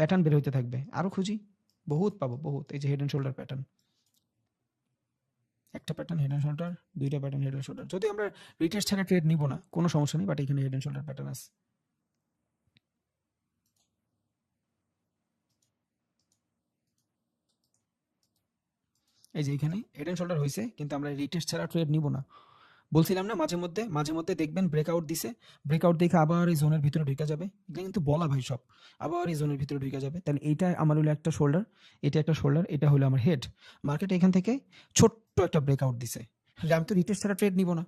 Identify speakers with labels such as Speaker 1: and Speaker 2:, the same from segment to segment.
Speaker 1: Pattern বের হইতে থাকবে, আরও খুঁজি, বহুত পাবো, বহুত। এই যে হেড অ্যান্ড শোল্ডার প্যাটার্ন, একটা প্যাটার্ন হেড অ্যান্ড শোল্ডার, দুইটা প্যাটার্ন হেড অ্যান্ড শোল্ডার। যদি আমরা রিটেস্ট ছাড়া ট্রেড নিব না কোনো সমস্যা নেই, বাট এখানে হেড অ্যান্ড শোল্ডার প্যাটার্ন আছে। এই যে এখানে হেড অ্যান্ড শোল্ডার হয়েছে, কিন্তু আমরা রিটেস্ট ছাড়া ট্রেড নিব না। বলছিলাম না মাঝে মধ্যে দেখবেন ব্রেকআউট দিছে, ব্রেকআউট দেখে আবার এই জোনের ভিতরে ঢুকে যাবে, এটা কিন্তু বলা ভাই সব, আবার এই জোনের ভিতরে ঢুকে যাবে। তাহলে এইটা আমার হলো একটা শোল্ডার, এটা একটা শোল্ডার, এটা হলো আমার হেড। মার্কেট এখান থেকে ছোট্ট একটা ব্রেকআউট দিছে, আমি তো রিটেস্ট ছাড়া ট্রেড নিব না,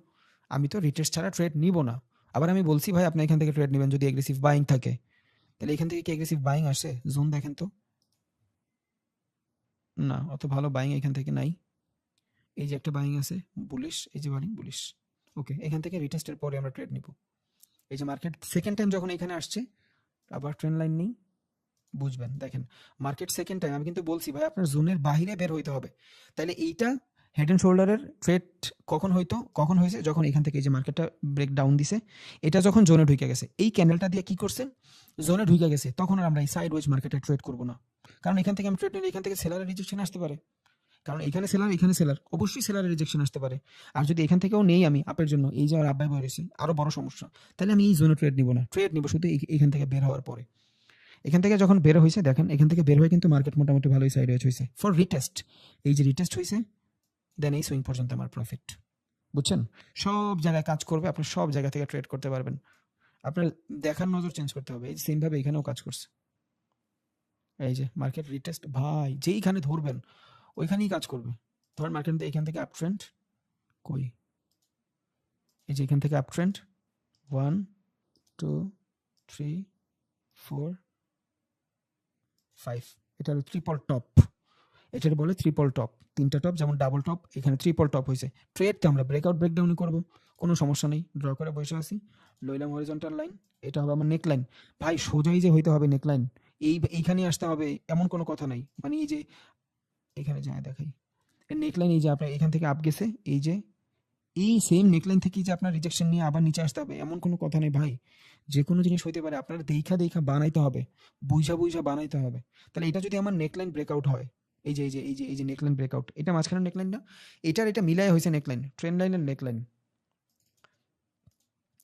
Speaker 1: আমি তো রিটেস্ট ছাড়া ট্রেড নিব না। আবার আমি বলছি ভাই আপনি এখান থেকে ট্রেড নেবেন যদি এগ্রেসিভ বাইং থাকে, তাহলে এখান থেকে কি এগ্রেসিভ বাইং আসে? জোন দেখেন তো, না অত ভালো বাইং এখান থেকে নাই। এই যে একটা বাইং আছে বুলিশ, এই যে বাইং বুলিশ, ওকে। এখান থেকে রিটেস্টের পরে আমরা ট্রেড নিব। এই যে মার্কেট সেকেন্ড টাইম যখন এখানে আসছে, আবার ট্রেন্ড লাইন নেই, বুঝবেন। দেখেন মার্কেট সেকেন্ড টাইম, আমি কিন্তু বলছি ভাই আপনার জোনের বাইরে বের হইতে হবে। তাহলে এইটা হেড অ্যান্ড শোল্ডারের ট্রেড কখন হয়েছে? যখন এখান থেকে এই যে মার্কেটটা ব্রেক ডাউন দিছে, এটা যখন জোনে ঢুকে গেছে, এই ক্যান্ডেলটা দিয়ে কি করছে, জোনে ঢুকে গেছে, তখন আর আমরা এই সাইড ওয়েজ মার্কেটে ট্রেড করবো না। কারণ এখান থেকে আমি ট্রেড নিলে এখান থেকে সেলারের রিজেকশন আসতে পারে, কারণ এখানে সেলার, অবশ্যই সেলারের রিজেকশন আসতে পারে। আর যদি এখান থেকেও নেই আমি আপের জন্য, এই যে আমার আব্বাই বেরিয়েছে, আরো বড় সমস্যা। তাহলে আমি এই জোনে ট্রেড নিব না, ট্রেড নিব শুধু এখান থেকে বের হওয়ার পরে। এখান থেকে যখন বের হয়েছে দেখেন, এখান থেকে বের হয়ে কিন্তু মার্কেট মোটামুটি ভালোই সাইড হয়েছে ফর রিটেস্ট। এই যে রিটেস্ট হয়েছে, দেন এই সুইং পর্যন্ত আমার প্রফিট। বুঝছেন? সব জায়গায় কাজ করবে, আপনি সব জায়গা থেকে ট্রেড করতে পারবেন। আপনার দেখার নজর চেঞ্জ করতে হবে। এই সেম ভাবে এখানেও কাজ করছে। এই যে মার্কেট রিটেস্ট, ভাই যেইখানে ধরবেন ওইখানেই কাজ করবে। ধর মার্কেট এখান থেকে আপ ট্রেন্ড, কই, এই যে এখান থেকে আপ ট্রেন্ড 1 2 3 4 5, এটা হলো ট্রিপল টপ, এটার বলে ট্রিপল টপ। তিনটা টপ যেমন ডাবল টপ, এখানে ট্রিপল টপ হয়েছে। ট্রেড তো আমরা ব্রেকআউট ব্রেকডাউনই করবো, কোনো সমস্যা নেই। ড্র করে বসে আছি, লইলাম হরিজন্টাল লাইন, এটা হবে আমার নেক লাইন। ভাই সোজাই যে হইতে হবে নেক লাইন, এইখানে আসতে হবে এমন কোনো কথা নাই। মানে এই যে এখানে যায় দেখাই, নেক লাইন, এই যে আপনার এখান থেকে আপ গেছে, এই যে এই সেম নেকলাইন থেকে যে আপনার রিজেকশন নিয়ে আবার নিচে আসতে হবে এমন কোনো কথা নেই ভাই। যে কোনো জিনিস হইতে পারে, আপনার দেখা বানাইতে হবে, বুঝা বানাইতে হবে। তাহলে এটা যদি আমার নেকলাইন ব্রেকআউট হয়, এই যে নেকলাইন ব্রেকআউট, এটা মাঝখানে নেকলাইন না, এটা মিলাই হয়েছে নেকলাইন, ট্রেন্ড লাইনের নেকলাইন,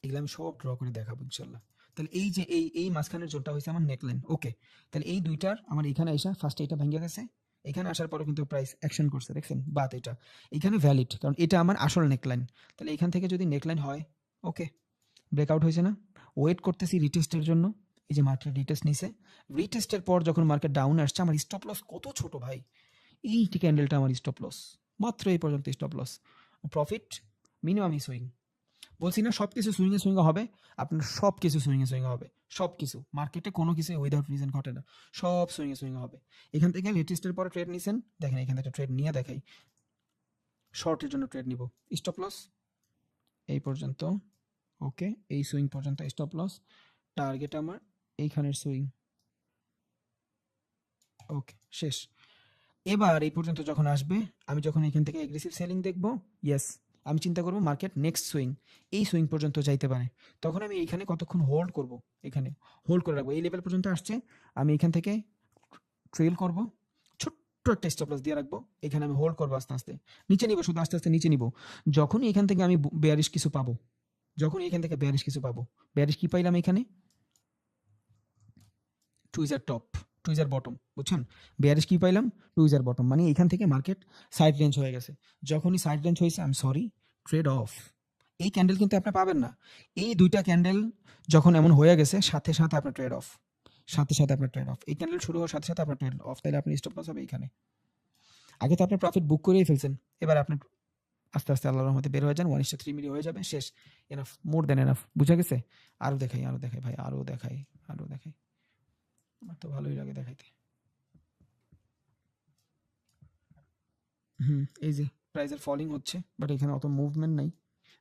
Speaker 1: এগুলো আমি সব ড্র করে দেখাবো ইনশাল্লাহ। তাহলে এই যে এই মাঝখানের জোনটা হয়েছে আমার নেকলাইন, ওকে। তাহলে এই দুইটার আমার এখানে আসা, ফার্স্টে এটা ভেঙে গেছে, এখানে আসার পরে কিন্তু প্রাইস অ্যাকশন করছে, দেখছেন বাত, এটা এখানে ভ্যালিড, কারণ এটা আমার আসল নেকলাইন। তাহলে এখান থেকে যদি নেকলাইন হয়, ওকে, ব্রেকআউট হয়েছে না, ওয়েট করতেছি রিটেস্টের জন্য। এই যে মার্কেট রিটেস্ট নিছে, রিটেস্টের পর যখন মার্কেট ডাউন আসছে, আমার স্টপ লস কত ছোট ভাই, এই ক্যান্ডেলটা আমার স্টপ লস, মাত্র এই পর্যন্ত stop loss. Profit minimum swing, বলছি না সব কিছু সুইংয়ে হবে, আপনার সব কিছু সুইংয়ে হবে, সব কিছু মার্কেটে কোনো কিছু উইদাউট রিজন ঘটে না, সব সুইংয়ে হবে। এখান থেকে লেটেস্টের পরে ট্রেড নিছেন, দেখেন এখান থেকে ট্রেড নিয়ে দেখাই, শর্টের জন্য ট্রেড নিব, স্টপ লস এই পর্যন্ত, ওকে, এই সুইং পর্যন্ত স্টপ লস, টার্গেট আমার এইখানের সুইং, ওকে, শেষ। এবার এই পর্যন্ত যখন আসবে, আমি যখন এখান থেকে এগ্রেসিভ সেলিং দেখব, ইয়েস, আমি চিন্তা করব মার্কেট নেক্সট সুইং, এই সুইং পর্যন্ত যাইতে পারে, তখন আমি এইখানে কতক্ষণ হোল্ড করব, এখানে হোল্ড করে রাখবো, এই লেভেল পর্যন্ত আসছে, আমি এখান থেকে ট্রেল করব, ছোট্ট একটা স্টপ লস দিয়ে রাখবো, এখানে আমি হোল্ড করবো, আস্তে আস্তে নিচে নিব, শুধু আস্তে আস্তে নিচে নিব। যখনই এখান থেকে আমি বেয়ারিশ কিছু পাবো, যখনই এখান থেকে বেয়ারিশ কিছু পাবো, বেয়ারিশ কি পাইলাম এখানে, টুইজার টপ, টুইজার বটম, বুঝছেন? বেয়ারিশ কি পাইলাম, টুইজার বটম, মানে এখান থেকে মার্কেট সাইড রেঞ্জ হয়ে গেছে। যখনই সাইড রেঞ্জ হয়েছে, I am sorry, trade of. এই ক্যান্ডেল কিন্তু আপনি পাবেন না, এই দুইটা ক্যান্ডেল যখন এমন হয়ে গেছে, সাথে সাথে আপনার ট্রেড অফ, সাথে সাথে আপনার ট্রেড অফ, এই ক্যান্ডেল শুরু হওয়ার সাথে সাথে আপনার ট্রেড অফ, তাহলে আপনি স্টপ লস হবে এইখানে। আগে তো আপনি প্রফিট বুক করেই ফেলছেন, এবার আপনি আস্তে আস্তে আল্লাহর রহমতে বের হয়ে যান, 1:3 মিলি হয়ে যাবে, শেষ, এনাফ, মোর দেন এনাফ, বুঝা গেছে? আরও দেখাই ভাই, আরও দেখাই, আমার তো ভালোই লাগে দেখাইতে। এই যে প্রাইসের ফলিং হচ্ছে, বাট এখানে অত মুভমেন্ট নাই,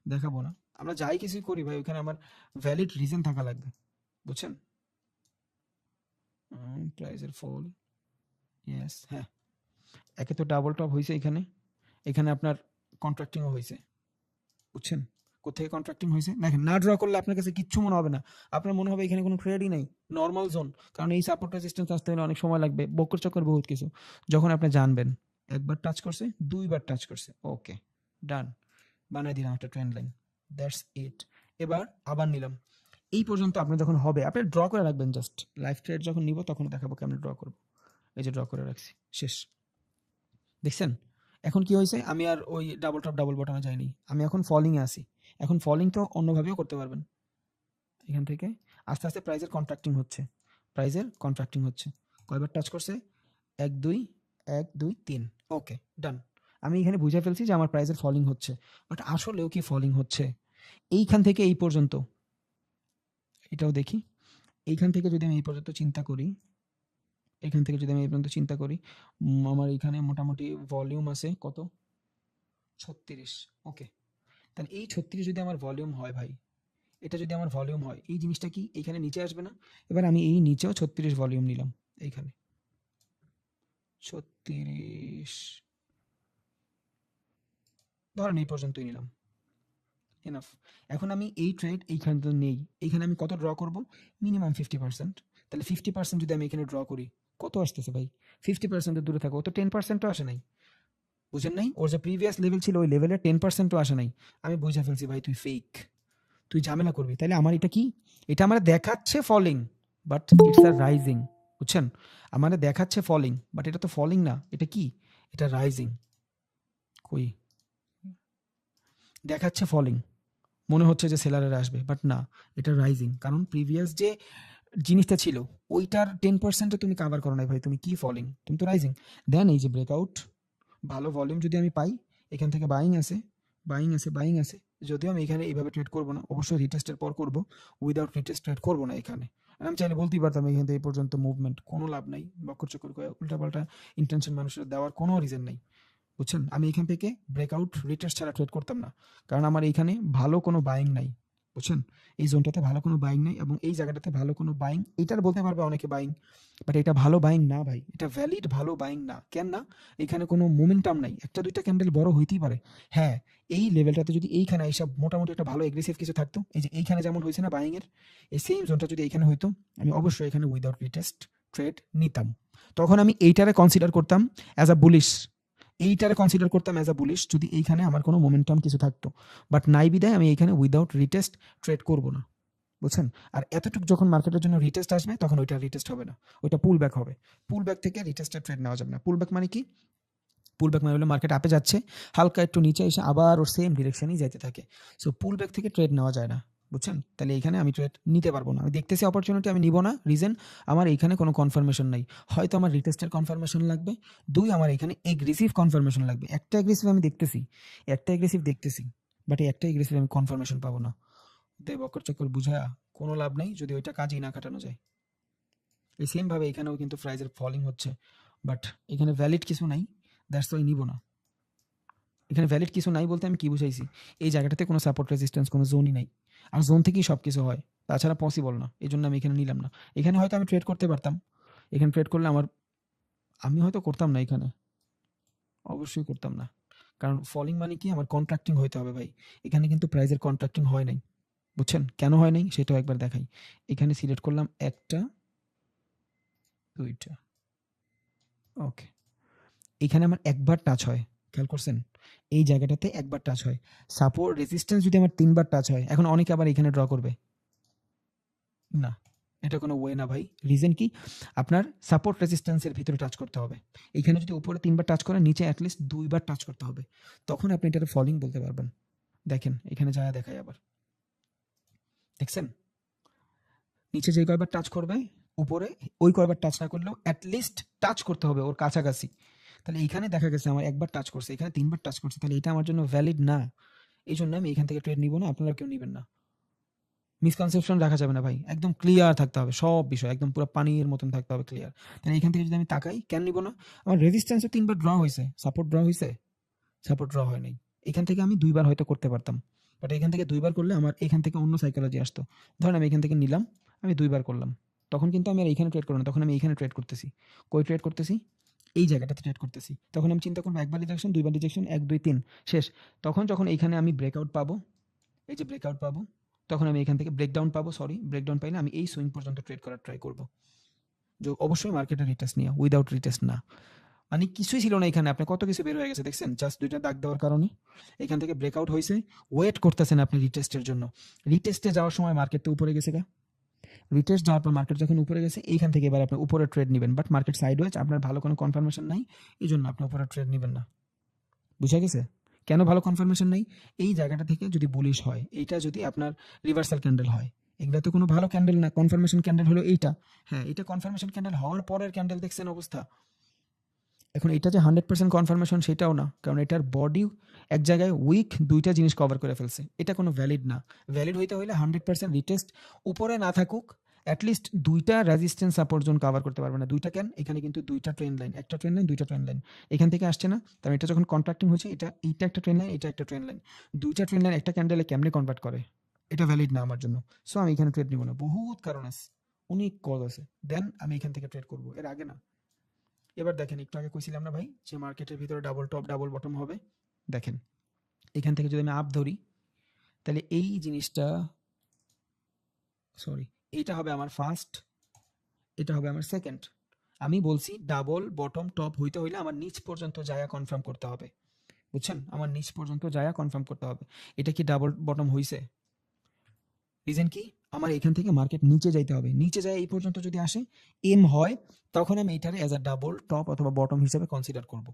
Speaker 1: দেখাবো না। আমরা যাই কিছুই করি ভাই, ওখানে আমার ভ্যালিড রিজন থাকা লাগবে, বুঝছেন? প্রাইসের ফল, ইয়েস, হ্যাঁ, একে তো ডাবল টপ হয়েছে এখানে, এখানে আপনার কন্ট্রাক্টিংও হয়েছে, বুঝছেন? কোথেকে কন্ট্রাক্টিং হয়েছে দেখেন, না ড্র করলে আপনার কাছে কিচ্ছু মনে হবে না, আপনার মনে হবে এখানে কোনো ট্রেডই নেই, নর্মাল জোন, কারণ এই সাপোর্ট রেজিস্ট্যান্স আসতে হলে অনেক সময় লাগবে, বক্কর চক্কর বহুত কিছু। যখন আপনি জানবেন একবার টাচ করছে, দুইবার টাচ করছে, ওকে ডান, বানাই দিলাম একটা ট্রেন্ড লাইন, দ্যাটস ইট। এবার আবার নিলাম, এই পর্যন্ত আপনার যখন হবে আপনি ড্র করে রাখবেন, জাস্ট লাইভ ট্রেড যখন নিব তখন দেখাবো কেমন ড্র করব। এই যে ড্র করে রাখছি, শেষ। দেখছেন এখন কি হয়েছে, আমি আর ওই ডাবল টপ ডাবল বটমে যাইনি, আমি এখন ফলিংয়ে আসি। এখন ফলিং তো অন্যভাবেও করতে পারবেন, এখান থেকে আস্তে আস্তে প্রাইজের কন্ট্রাক্টিং হচ্ছে, প্রাইজের কন্ট্রাক্টিং হচ্ছে। কয়বার টাচ করছে, 1 2 1 2 3, ওকে ডান। আমি এখানে বুঝে ফেলছি যে আমার প্রাইজের ফলিং হচ্ছে, বাট আসলেও কি ফলিং হচ্ছে? এইখান থেকে এই পর্যন্ত, এটাও দেখি, এইখান থেকে যদি আমি এই পর্যন্ত চিন্তা করি, এখান থেকে যদি আমি এই পর্যন্ত চিন্তা করি, আমার এখানে মোটামুটি ভলিউম আছে কত, 36, ওকে। তাহলে এই 36 যদি আমার ভলিউম হয় ভাই, এটা যদি আমার ভলিউম হয়, এই জিনিসটা কি এইখানে নিচে আসবে না? এবার আমি এই নিচেও 36 ভলিউম নিলাম, এইখানে 36, ধরেন এই পর্যন্তই নিলাম, এনাফ। এখন আমি এই ট্রেড এইখানে তো নেই, এইখানে আমি কত ড্র করব, মিনিমাম 50%। তাহলে 50% যদি আমি এখানে ড্র করি, কত আসতেছে ভাই? 50% দূরে থাকো, ও তো 10%ও আসে নাই, বুঝেন নাই? ওর যে প্রিভিয়াস লেভেল ছিল ওই লেভেলের 10%ও আসে নাই। আমি বুঝে ফেলছি ভাই তুই ফেক, তুই ঝামেলা করবি। তাইলে আমার এটা কি, এটা আমার দেখাচ্ছে ফলিং, বাট ইটস আর রাইজিং, বুঝছেন? আমার দেখাচ্ছে ফলিং, বাট এটা তো ফলিং না, এটা কি, এটা রাইজিং। কই দেখাচ্ছে ফলিং, মনে হচ্ছে যে সেলারের আসবে, বাট না, এটা রাইজিং, কারণ প্রিভিয়াস যে জিনিসটা ছিল ওইটার 10% তুমি কাভার করো নাই ভাই, তুমি কি ফলিং, তুমি তো রাইজিং। দেন এই যে ব্রেকআউট, ভালো ভলিউম যদি আমি পাই, এখান থেকে বাইং আছে, বাইং আছে, বাইং আছে। যদিও আমি এখানে এইভাবে ট্রেড করবো না, অবশ্যই রিটেস্টের পর করবো, উইদাউট রিটেস্ট ট্রেড করবো না এখানে। আর আমি চাইলে বলতেই পারতাম এখান থেকে এই পর্যন্ত মুভমেন্ট কোনো লাভ নাই, বকর চক্কর করে উল্টাপাল্টা ইন্টেনশন মানুষের দেওয়ার কোনো রিজন নেই, বুঝছেন? আমি এখান থেকে ব্রেকআউট রিটেস্ট ছাড়া ট্রেড করতাম না, কারণ আমার এইখানে ভালো কোনো বাইং নাই, বুঝছেন? এই জোনটাতে ভালো কোনো বাইং নাই, এবং এই জায়গাটাতে ভালো কোনো বাইং, এটার বলতে পারবে অনেকে বাইং, বাট এটা ভালো বাইং না ভাই, এটা ভ্যালিড ভালো বাইং না। কেন না? এখানে কোনো মোমেন্টাম নাই, একটা দুইটা ক্যান্ডেল বড় হইতেই পারে, হ্যাঁ। এই লেভেলটাতে যদি এইখানে এইসব মোটামুটি একটা ভালো এগ্রেসিভ কিছু থাকতো, এই যে এইখানে যেমন হয়েছে না বাইং এর, এই সেম জোনটা যদি এইখানে হইতো, আমি অবশ্যই এখানে উইদাউট রিটেস্ট ট্রেড নিতাম। তখন আমি এইটারে কনসিডার করতাম অ্যাজ আ বুলিশ, এইটারে কনসিডার করতাম অ্যাজ আ বুলিশ যদি এইখানে আমার কোনো মোমেন্টাম কিছু থাকতো, বাট নাই বিদায় আমি এইখানে উইদাউট রিটেস্ট ট্রেড করব না, বুঝছেন? আর এতটুকু যখন মার্কেটের জন্য রিটেস্ট আসবে তখন ওইটা রিটেস্ট হবে না, ওইটা পুল ব্যাক হবে। পুল ব্যাক থেকে রিটেস্টের ট্রেড নেওয়া যাবে না। পুল ব্যাক মানে কি? পুল ব্যাক মানে হলো মার্কেট আপে যাচ্ছে, হালকা একটু নিচে এসে আবার ওর সেম ডিরেকশনেই যাইতে থাকে। সো পুল ব্যাক থেকে ট্রেড নেওয়া যায় না, বুঝছেন? তাহলে এইখানে আমি ট্রেড নিতে পারবো না, আমি দেখতেছি অপরচুনিটি, আমি নিব না। রিজন, আমার এইখানে কোনো কনফার্মেশন নাই, হয়তো আমার রিটেস্টের কনফার্মেশন লাগবে, দুই আমার এখানে এগ্রেসিভ কনফার্মেশন লাগবে। একটা এগ্রেসিভ আমি দেখতেছি, একটা এগ্রেসিভ দেখতেছি, বাট এই একটা এগ্রেসিভ আমি কনফার্মেশন পাবো না। দে বকর চক্কর বুঝা কোনো লাভ নাই যদি ওইটা কাজেই না কাটানো যায়। এই সেম ভাবে এখানেও কিন্তু প্রাইজের ফলিং হচ্ছে, বাট এখানে ভ্যালিড কিছু নাই, দ্যাটস ওয়াই নিব না। এখানে ভ্যালিড কিছু নাই বলতে আমি কি বুঝাইছি, এই জায়গাটাতে কোনো সাপোর্ট রেজিস্ট্যান্স কোনো জোনই নাই, আর জোন থেকেই সব কিছু হয়, তাছাড়া পসিবল না, এই জন্য আমি এখানে নিলাম না। এখানে হয়তো আমি ট্রেড করতে পারতাম, এখানে ট্রেড করলে আমার, আমি হয়তো করতাম না এখানে, অবশ্যই করতাম না, কারণ ফলিং মানে কি, আমার কন্ট্রাক্টিং হইতে হবে ভাই। এখানে কিন্তু প্রাইজের কন্ট্রাক্টিং হয় নাই, বুঝছেন? কেন হয় নাই সেটাও একবার দেখাই। এখানে সিলেক্ট করলাম একটা, দুইটা, ওকে। এখানে আমার একবার টাচ হয়, খেয়াল করছেন? এই জায়গাটাতে একবার টাচ হয়। সাপোর্ট রেজিস্ট্যান্স যদি আমার ৩ বার টাচ হয়, এখন অনেকে আবার এখানে ড্র করবে। না, এটা কোনো ওয়ে না ভাই। রিজন কি? আপনার সাপোর্ট রেজিস্ট্যান্সের ভিতরে টাচ করতে হবে। এখানে যদি উপরে ৩ বার টাচ করেন, নিচে এট লিস্ট ২ বার টাচ করতে হবে। তখন আপনি এটাকে ফলিং বলতে পারবেন। দেখেন, এখানে যায়া দেখাই আবার। দেখছেন? নিচে যে কয়বার টাচ করবে, উপরে ওই কয়বার টাচ না করলেও এট লিস্ট টাচ করতে হবে ওর কাছাকাছি। তাহলে এইখানে দেখা গেছে আমার একবার টাচ করছে, এখানে ৩ বার টাচ করছে, তাহলে এটা আমার জন্য ভ্যালিড না। এইজন্য আমি এখান থেকে ট্রেড নিব না, আপনারা কেউ নিবেন না। মিসকনসেপশন রাখা যাবে না ভাই, একদম ক্লিয়ার থাকতে হবে সব বিষয়, একদম পুরো পানির মতন থাকতে হবে ক্লিয়ার। তাহলে এখান থেকে যদি আমি তাকাই, কেন নিব না? আমার রেজিস্ট্যান্সও ৩ বার ড্র হইছে, সাপোর্ট ড্র হইছে, সাপোর্ট ড্র হয় নাই। এখান থেকে আমি ২ বার হয়তো করতে পারতাম, বাট এখান থেকে ২ বার করলে আমার এখান থেকে অন্য সাইকোলজি আসতো। ধরেন আমি এখান থেকে নিলাম, আমি ২ বার করলাম, তখন কিন্তু আমি আর এইখানে ট্রেড করব না, তখন আমি এইখানে ট্রেড করতেছি। কই ট্রেড করতেছি? এই জায়গাটাতে ট্রেড করতেছি। তখন আমি চিন্তা করব একবার রিজেকশন, ২ বার রিজেকশন, ১ ২ ৩ শেষ। তখন যখন এইখানে আমি ব্রেকআউট পাবো, এই যে ব্রেকআউট পাবো, তখন আমি এখান থেকে ব্রেকডাউন পাবো, ব্রেকডাউন পাইলে আমি এই সুইং পর্যন্ত ট্রেড করার ট্রাই করবো। অবশ্যই মার্কেটের রিটেস্ট নিয়ে, উইদাউট রিটেস্ট না। মানে কিছুই ছিল না এখানে, আপনার কত কিছু বের হয়ে গেছে দেখছেন, জাস্ট 2টা দাগ দেওয়ার কারণে। এখান থেকে ব্রেকআউট হয়েছে, ওয়েট করতেছেন আপনি রিটেস্টের জন্য। রিটেস্টে যাওয়ার সময় মার্কেট তো উপরে গেছে গা, রিটেস্ট যাওয়ার পর মার্কেট যখন উপরে গেছে, এইখান থেকে এবার আপনি উপরে ট্রেড নেবেন, বাট মার্কেট সাইডওয়েজ, আপনার ভালো কোনো কনফার্মেশন নাই, এই জন্য আপনি উপরে ট্রেড নেবেন না। বুঝা গেছে কেন ভালো কনফার্মেশন নেই? এই জায়গাটা থেকে যদি বুলিশ হয়, এইটা যদি আপনার রিভার্সাল ক্যান্ডেল হয়, এগুলা তো কোনো ভালো ক্যান্ডেল না। কনফার্মেশন ক্যান্ডেল হলো এইটা, হ্যাঁ এটা কনফার্মেশন ক্যান্ডেল হওয়ার পরের ক্যান্ডেল, দেখছেন অবস্থা। এখন এটা যে 100% কনফার্মেশন সেটাও না, কারণ এটার বডি এক জায়গায় উইক, দুইটা জিনিস কভার করে ফেলছে, এটা কোনো ভ্যালিড না। ভ্যালিড হইতে হইলে 100% রিটেস্ট উপরে না থাকুক, অ্যাটলিস্ট দুইটা রেজিস্ট্যান্স সাপোর্ট জোন কভার করতে পারবে না। দুইটা কেন, এখানে কিন্তু দুইটা ট্রেন লাইন, একটা ট্রেন লাইন, দুইটা ট্রেন লাইন এখান থেকে আসছে না, কারণ এটা যখন কন্ট্রাক্টিং হয়েছে, এইটা একটা ট্রেন লাইন, এটা একটা ট্রেন লাইন, দুইটা ট্রেন লাইন একটা ক্যান্ডেলে কেমনে কনভার্ট করে, এটা ভ্যালিড না আমার জন্য। সো আমি এখানে ট্রেড নিব না, বহুত কারণ আছে, অনেক কজ আছে, দেন আমি এখান থেকে ট্রেড করবো, এর আগে না। এবার দেখেন, একটু আগে কইছিলাম না ভাই যে মার্কেটের ভিতরে ডাবল টপ ডাবল বটম হবে। দেখেন এখান থেকে যদি আমি আপ ধরি, তাহলে এই জিনিসটা, সরি, এইটা হবে আমার ফার্স্ট, এটা হবে আমার সেকেন্ড। আমি বলছি ডাবল বটম টপ হইতে হইলে আমার নিচ পর্যন্ত যায়া কনফার্ম করতে হবে, বুঝছেন, আমার নিচ পর্যন্ত যায়া কনফার্ম করতে হবে। এটা কি ডাবল বটম হইছে? রিজন কি, আমার এখান থেকে মার্কেট নিচে যাইতে হবে, নিচে যায় এই পর্যন্ত যদি আসে, এম হয়, তখন আমি এটারে অ্যাজ আ ডাবল টপ অথবা বটম হিসেবে কনসিডার করব।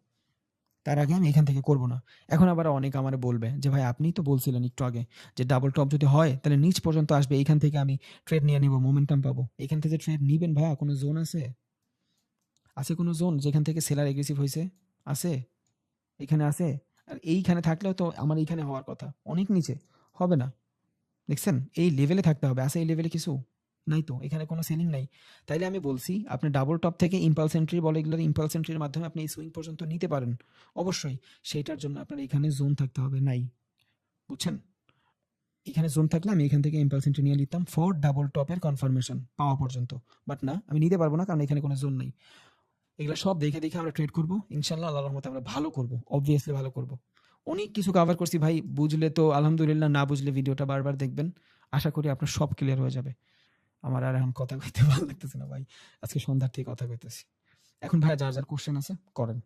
Speaker 1: তার আগে আমি এখান থেকে করব না। এখন আবার অনেক আমারে বলবে যে ভাই আপনি তো বলছিলেন একটু আগে যে ডাবল টপ যদি হয় তাহলে নিচ পর্যন্ত আসবে, এইখান থেকে আমি ট্রেড নিয়ে নিব, মোমেন্টাম পাবো। এখান থেকে ট্রেড নিবেন ভাইয়া, কোনো জোন আছে? আছে কোনো জোন যেখান থেকে সেলার এগ্রেসিভ হয়েছে? আছে? এখানে আছে? আর এইখানে থাকলেও তো আমার এইখানে হওয়ার কথা, অনেক নিচে হবে না। দেখছেন, এই লেভেলে থাকতে হবে, আছে এই লেভেলে কিছু নাই তো, এখানে কোনো সেলিং নাই। তাইলে আমি বলছি আপনি ডাবল টপ থেকে ইম্পালস এন্ট্রি বলে, এগুলোর ইম্পালস এন্ট্রির মাধ্যমে আপনি এই সুইং পর্যন্ত নিতে পারেন অবশ্যই, সেইটার জন্য আপনার এখানে জোন থাকতে হবে, নাই, বুঝছেন। এখানে জোন থাকলে আমি এখান থেকে ইম্পালস এন্ট্রি নিয়ে নিতাম ফর ডাবল টপের কনফার্মেশন পাওয়া পর্যন্ত, বাট না, আমি নিতে পারবো না, কারণ এখানে কোনো জোন নাই। এগুলো সব দেখে দেখে আমরা ট্রেড করবো ইনশাল্লাহ, আল্লাহর রহমতে আমরা ভালো করবো, অবভিয়াসলি ভালো করবো। অনেক কিছু কভার করছি ভাই, বুঝলে তো আলহামদুলিল্লাহ, না বুঝলে ভিডিওটা বারবার দেখবেন, আশা করি আপনার সব ক্লিয়ার হয়ে যাবে। আমার আর এখন কথা কইতে ভালো লাগতেছে না ভাই, আজকে সন্ধ্যার থেকে কথা কইতেছি। এখন ভাই যার যার কোশ্চেন আছে করেন।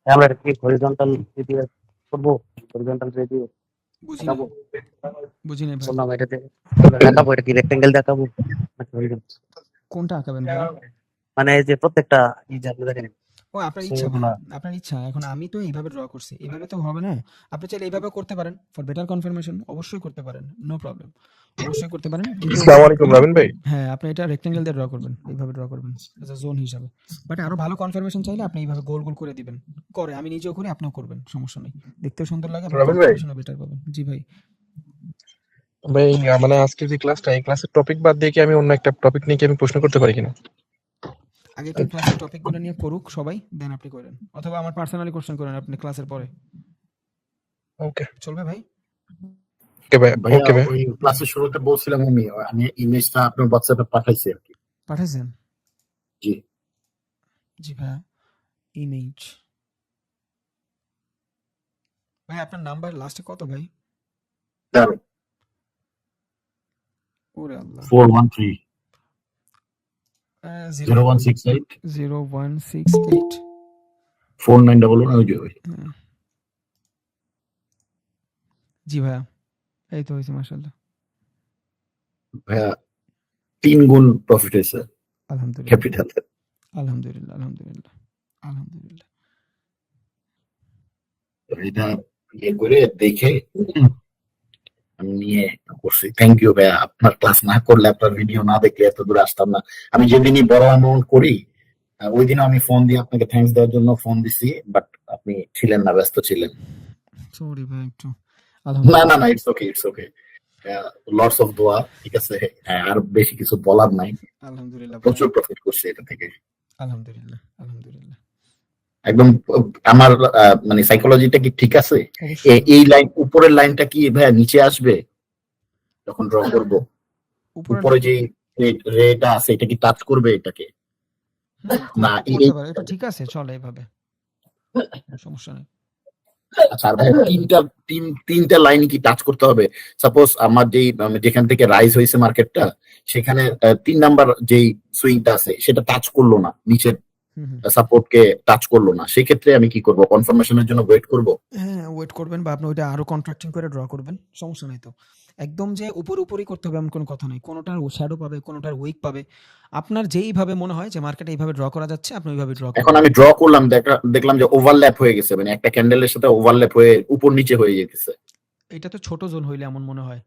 Speaker 2: আমরা কি হরিজন্টাল ভিডিও করবো? হরিজন্টাল ভিডিও
Speaker 1: বুঝি না,
Speaker 2: দেখাবো?
Speaker 1: বুঝি না ভাই,
Speaker 2: বললাম এটাতে দেখাবো, এটা কি রেক্টেঙ্গেল দেখাবো নাকি horizontal?
Speaker 1: কোনটা আঁকাবেন ভাই?
Speaker 2: মানে এই যে প্রত্যেকটা এই যে আপনি দেখেন
Speaker 1: ও আপনার ইচ্ছা ভাই,
Speaker 2: সেইগুলা।
Speaker 1: আপনার ইচ্ছা। এখন আমি তো এইভাবে ড্র করছি, এইভাবে তো হবে না। আপনি চাইলে এইভাবে করতে পারেন ফর বেটার কনফার্মেশন, অবশ্যই করতে পারেন, নো প্রবলেম, অবশ্যই করতে পারেন, কিন্তু
Speaker 3: আসসালামু আলাইকুম রাবিন ভাই।
Speaker 1: হ্যাঁ আপনি এটা রেক্টেঙ্গেল দিয়ে ড্র করবেন, এইভাবে ড্র করবেন এজ আ জোন হিসাবে। বাট আরো ভালো কনফার্মেশন চাইলে আপনি এইভাবে গোল গোল করে দিবেন, করে আমি নিজেও করি, আপনিও করবেন, সমস্যা নেই, দেখতেও সুন্দর লাগে, আপনার
Speaker 3: রাবিন ভাই,
Speaker 1: কনফার্মেশনও বেটার পাবেন। জি ভাই।
Speaker 3: ভাই মানে আজকে যে ক্লাসটা, এই ক্লাসের টপিক বাদ দিয়ে কি আমি অন্য একটা টপিক নিয়ে কি আমি প্রশ্ন করতে পারি কিনা?
Speaker 1: আগে একটু ক্লাসের টপিকগুলো নিয়ে করুক সবাই, দেন আপনি করেন, অথবা আমার পার্সোনালি কোশ্চেন করেন আপনি ক্লাসের পরে,
Speaker 3: ওকে
Speaker 1: চলবে ভাই?
Speaker 3: ওকে ভাই,
Speaker 4: ভাইয়া
Speaker 3: ওকে ভাই।
Speaker 4: ওই ক্লাসের শুরুতে বলছিলাম আমি ইমেজটা আপনার হোয়াটসঅ্যাপে পাঠাইছি আর কি।
Speaker 1: পাঠাইছেন?
Speaker 4: জি
Speaker 1: জি ভাইয়া, ইমেজ। ভাই আপনার নাম্বার লাস্টে কত ভাই?
Speaker 4: দাঁড়ান,
Speaker 1: ওরে আল্লাহ,
Speaker 4: 413
Speaker 1: জিরো
Speaker 4: 0168
Speaker 1: 0168।
Speaker 4: 4911 ওই যে ওই।
Speaker 1: জি ভাইয়া, এই তো হয়েছে মাশাআল্লাহ,
Speaker 4: ভাইয়া 3 গুণ প্রফিট হয়েছে
Speaker 1: আলহামদুলিল্লাহ,
Speaker 4: ক্যাপিটাল।
Speaker 1: আলহামদুলিল্লাহ, আলহামদুলিল্লাহ, আলহামদুলিল্লাহ।
Speaker 4: এটা ইয়ে করে দেখে আমি নিয়ে করছি। থ্যাংক ইউ ভাইয়া, আপনার ক্লাস না করলে, আপনার ভিডিও না দেখলে এত দূরে আসতাম না। আমি যেদিনই বড় অ্যামাউন্ট করি ওই দিনও আমি ফোন দিয়ে আপনাকে থ্যাঙ্কস দেওয়ার জন্য ফোন দিছি, বাট আপনি ছিলেন না, ব্যস্ত ছিলেন।
Speaker 1: সরি ভাই একটু,
Speaker 4: না
Speaker 1: আলহামদুলিল্লাহ,
Speaker 4: না না, it's okay, it's okay. Lots of দোয়া, ঠিক আছে। আর বেশি কিছু বলার নাই,
Speaker 1: আলহামদুলিল্লাহ ভাইয়া,
Speaker 4: প্রচুর প্রফিট করছে এটা থেকে
Speaker 1: আলহামদুলিল্লাহ, আলহামদুলিল্লাহ।
Speaker 4: একদম। আমার মানে সাইকোলজিটা কি ঠিক আছে?
Speaker 1: অবশ্যই
Speaker 4: এই লাইন, উপরের লাইনটা কি ভাইয়া নিচে আসবে যখন ড্র করব?
Speaker 1: উপরে,
Speaker 4: উপরে যে রেটা আছে এটা কি টাচ করবে এটাকে? না
Speaker 1: করতে পারে, এটা ঠিক আছে, চলে এভাবে। সমস্যা নেই।
Speaker 4: আচ্ছা আর ভাই তিনটা লাইন কি টাচ করতে হবে? সাপোজ আমার যেখান থেকে রাইজ হয়েছে মার্কেটটা, সেখানে 3 নাম্বার যেই সুইংটা আছে সেটা টাচ করলো না, নিচের
Speaker 1: হুম হুম
Speaker 4: সাপোর্ট কে টাচ করলো না, সেক্ষেত্রে আমি কি করব? কনফার্মেশনের জন্য ওয়েট করব?
Speaker 1: হ্যাঁ, ওয়েট করবেন বা আপনি ওইটা আরো কন্ট্রাক্টিং করে ড্র করবেন। সমস্যা নাই তো। একদম যে উপরই করতে হবে এমন কোনো কথা নেই। কোনোটার শ্যাডো পাবে, কোনোটার উইক পাবে। আপনার যেইভাবে মনে হয় যে মার্কেটে এইভাবে ড্র করা যাচ্ছে, আপনি ওইভাবে ড্র
Speaker 4: এখন
Speaker 1: করবেন।
Speaker 4: আমি ড্র করলাম, দেখলাম যে ওভারল্যাপ হয়ে গেছে, মানে একটা ক্যান্ডেলের সাথে ওভারল্যাপ হয়ে উপর নিচে হয়ে যেতেছে।
Speaker 1: এটা তো ছোট জোন হইলে এমন মনে হয়।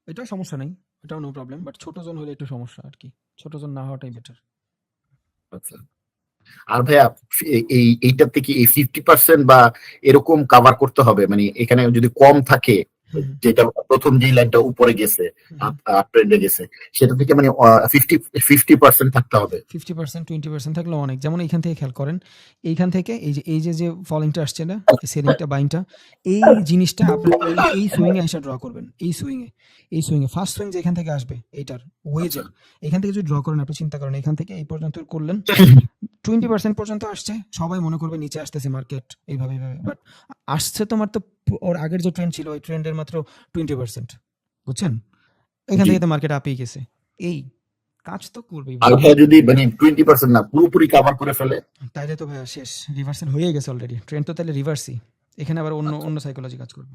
Speaker 1: এটাও সমস্যা নাই। এটাও নো প্রবলেম। বাট ছোট জোন হলে একটু সমস্যা আরকি। ছোট জোন না হওয়াটাই বেটার।
Speaker 4: আচ্ছা। আর ভাইয়া এইটার থেকে এই 50% বা এরকম কাভার করতে হবে, মানে এখানে যদি কম থাকে,
Speaker 1: হুম, হুম,
Speaker 4: যেটা প্রথম যে লাইনটা উপরে গেছে,
Speaker 1: হুম, হুম।
Speaker 4: আপ ট্রেন্ডে গেছে, সেটা থেকে মানে 50% থাকতে হবে।
Speaker 1: 50% 20% থাকলেও অনেক। যেমন এইখান থেকে খেয়াল করেন। এইখান থেকে এই যে ফলিংটা আসছে না? সেলিংটা, বাইংটা, এই জিনিসটা আপনার এই সুইং এ এসে ড্র করবেন। এই সুইং এ ফার্স্ট সুইং যেখান থেকে আসবে এইটার
Speaker 4: আচ্ছা
Speaker 1: ওয়েজের, এখান থেকে যদি ড্র করেন, আপনি চিন্তা করেন এখান থেকে এই পর্যন্ত করলেন, 20% পর্যন্ত আসছে। সবাই মনে করবে নিচে আসতেছে মার্কেট এইভাবে। বাট আসছে তোমার তো ওর আগের যে ট্রেন্ড ছিল ওই ট্রেন্ডের মাত্র 20%। বুঝছেন? এখান
Speaker 4: জি।
Speaker 1: থেকে তো মার্কেট আপেই গেছে। এই কাজ তো করবেই
Speaker 4: আর
Speaker 1: ভাই।
Speaker 4: ভাইয়া যদি মানে 20% না, পুরোপুরি কাভার করে ফেলে?
Speaker 1: তাইলে তো ভাইয়া শেষ। রিভার্সাল হয়ে গেছে অলরেডি। ট্রেন্ড তো তাহলে রিভার্সই। এখানে আবার অন্য
Speaker 4: আচ্ছা
Speaker 1: অন্য সাইকোলজি কাজ করবে।